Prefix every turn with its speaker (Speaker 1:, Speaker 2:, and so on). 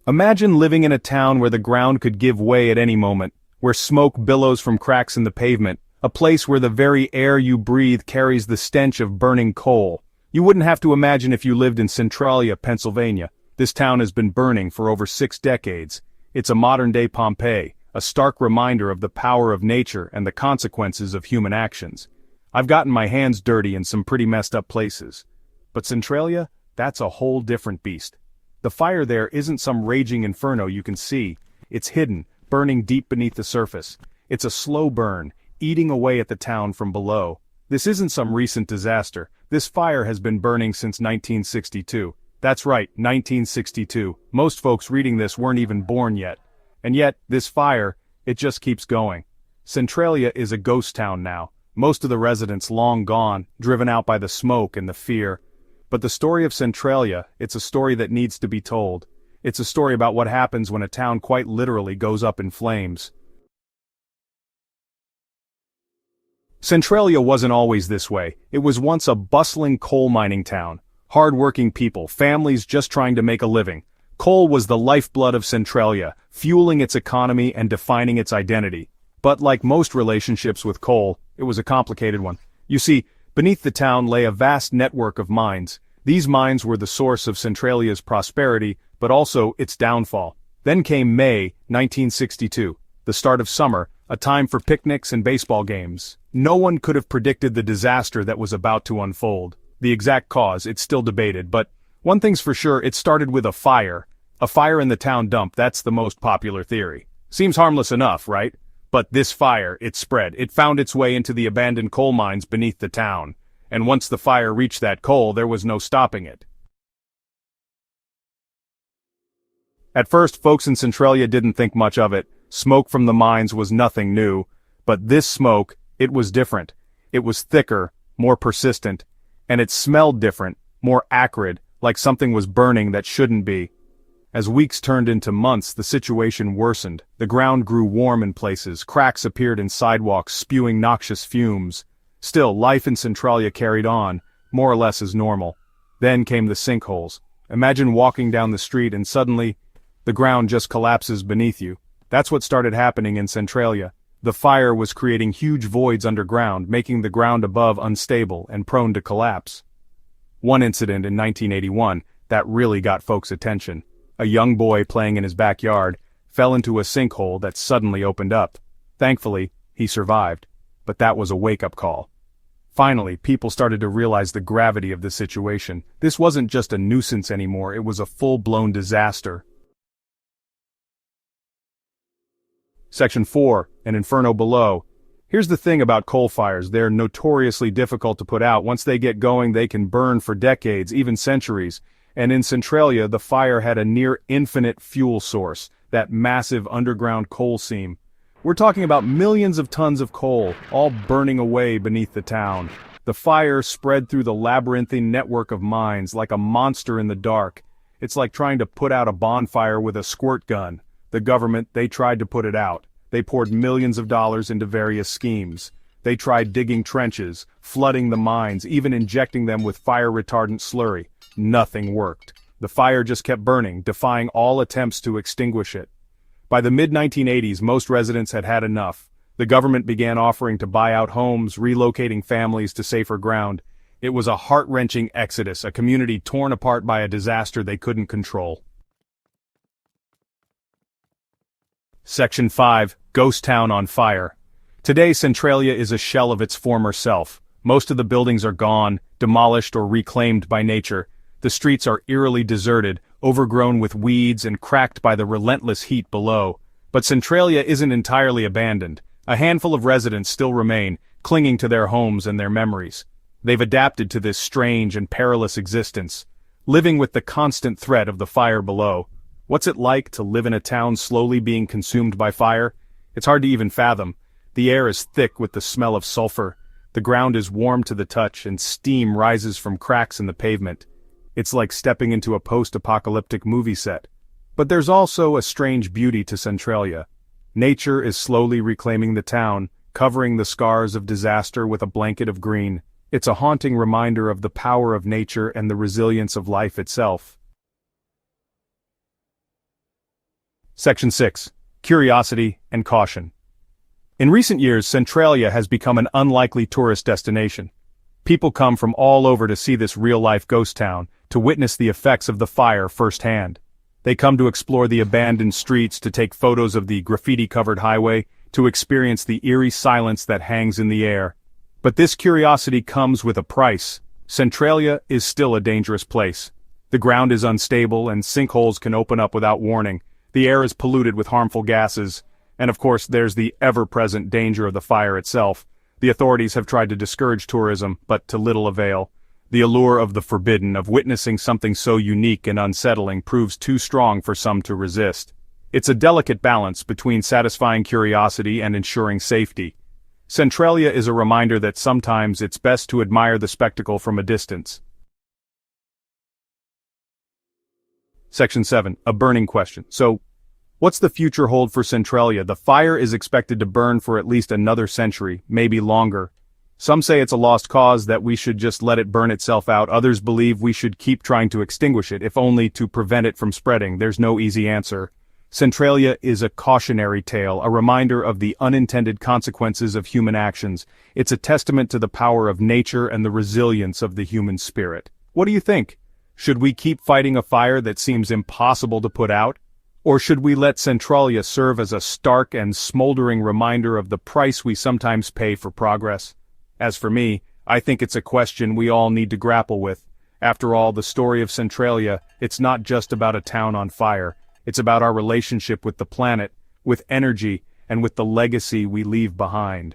Speaker 1: Imagine living in a town where the ground could give way at any moment, where smoke billows from cracks in the pavement, a place where the very air you breathe carries the stench of burning coal. You wouldn't have to imagine if you lived in Centralia, Pennsylvania. This town has been burning for over 6 decades. It's a modern-day Pompeii, a stark reminder of the power of nature and the consequences of human actions. I've gotten my hands dirty in some pretty messed up places. But Centralia, that's a whole different beast. The fire there isn't some raging inferno you can see. It's hidden, burning deep beneath the surface. It's a slow burn, eating away at the town from below. This isn't some recent disaster. This fire has been burning since 1962. That's right, 1962. Most folks reading this weren't even born yet. And yet, this fire, it just keeps going. Centralia is a ghost town now. Most of the residents long gone, driven out by the smoke and the fear. But the story of Centralia, it's a story that needs to be told. It's a story about what happens when a town quite literally goes up in flames. Centralia wasn't always this way. It was once a bustling coal mining town. Hard-working people, families just trying to make a living. Coal was the lifeblood of Centralia, fueling its economy and defining its identity. But like most relationships with coal, it was a complicated one. You see, beneath the town lay a vast network of mines. These mines were the source of Centralia's prosperity, but also its downfall. Then came May, 1962, the start of summer, a time for picnics and baseball games. No one could have predicted the disaster that was about to unfold. The exact cause, it's still debated, but one thing's for sure, it started with a fire. A fire in the town dump, that's the most popular theory. Seems harmless enough, right? But this fire, it spread. It found its way into the abandoned coal mines beneath the town. And once the fire reached that coal, there was no stopping it. At first, folks in Centralia didn't think much of it. Smoke from the mines was nothing new. But this smoke, it was different. It was thicker, more persistent. And it smelled different, more acrid, like something was burning that shouldn't be. As weeks turned into months, the situation worsened. The ground grew warm in places, cracks appeared in sidewalks, spewing noxious fumes. Still, life in Centralia carried on, more or less as normal. Then came the sinkholes. Imagine walking down the street and suddenly, the ground just collapses beneath you. That's what started happening in Centralia. The fire was creating huge voids underground, making the ground above unstable and prone to collapse. One incident in 1981, that really got folks' attention. A young boy playing in his backyard fell into a sinkhole that suddenly opened up. Thankfully, he survived, but that was a wake-up call. Finally, people started to realize the gravity of the situation. This wasn't just a nuisance anymore, it was a full-blown disaster. Section 4, An Inferno Below. Here's the thing about coal fires, they're notoriously difficult to put out. Once they get going, they can burn for decades, even centuries. And in Centralia, the fire had a near-infinite fuel source, that massive underground coal seam. We're talking about millions of tons of coal, all burning away beneath the town. The fire spread through the labyrinthine network of mines like a monster in the dark. It's like trying to put out a bonfire with a squirt gun. The government, they tried to put it out. They poured millions of dollars into various schemes. They tried digging trenches, flooding the mines, even injecting them with fire-retardant slurry. Nothing worked. The fire just kept burning, defying all attempts to extinguish it. By the mid-1980s, most residents had had enough. The government began offering to buy out homes, relocating families to safer ground. It was a heart-wrenching exodus, a community torn apart by a disaster they couldn't control. Section 5, Ghost Town on Fire. Today, Centralia is a shell of its former self. Most of the buildings are gone, demolished or reclaimed by nature. The streets are eerily deserted, overgrown with weeds and cracked by the relentless heat below. But Centralia isn't entirely abandoned. A handful of residents still remain, clinging to their homes and their memories. They've adapted to this strange and perilous existence, living with the constant threat of the fire below. What's it like to live in a town slowly being consumed by fire? It's hard to even fathom. The air is thick with the smell of sulfur. The ground is warm to the touch and steam rises from cracks in the pavement. It's like stepping into a post-apocalyptic movie set. But there's also a strange beauty to Centralia. Nature is slowly reclaiming the town, covering the scars of disaster with a blanket of green. It's a haunting reminder of the power of nature and the resilience of life itself. Section 6. Curiosity and Caution. In recent years, Centralia has become an unlikely tourist destination. People come from all over to see this real-life ghost town, to witness the effects of the fire firsthand. They come to explore the abandoned streets, to take photos of the graffiti-covered highway, to experience the eerie silence that hangs in the air. But this curiosity comes with a price. Centralia is still a dangerous place. The ground is unstable and sinkholes can open up without warning. The air is polluted with harmful gases. And of course there's the ever-present danger of the fire itself. The authorities have tried to discourage tourism, but to little avail. The allure of the forbidden, of witnessing something so unique and unsettling, proves too strong for some to resist. It's a delicate balance between satisfying curiosity and ensuring safety. Centralia is a reminder that sometimes it's best to admire the spectacle from a distance. Section 7. A burning question. So, what's the future hold for Centralia? The fire is expected to burn for at least another century, maybe longer. Some say it's a lost cause, that we should just let it burn itself out. Others believe we should keep trying to extinguish it, if only to prevent it from spreading. There's no easy answer. Centralia is a cautionary tale, a reminder of the unintended consequences of human actions. It's a testament to the power of nature and the resilience of the human spirit. What do you think? Should we keep fighting a fire that seems impossible to put out? Or should we let Centralia serve as a stark and smoldering reminder of the price we sometimes pay for progress? As for me, I think it's a question we all need to grapple with. After all, the story of Centralia, it's not just about a town on fire. It's about our relationship with the planet, with energy, and with the legacy we leave behind.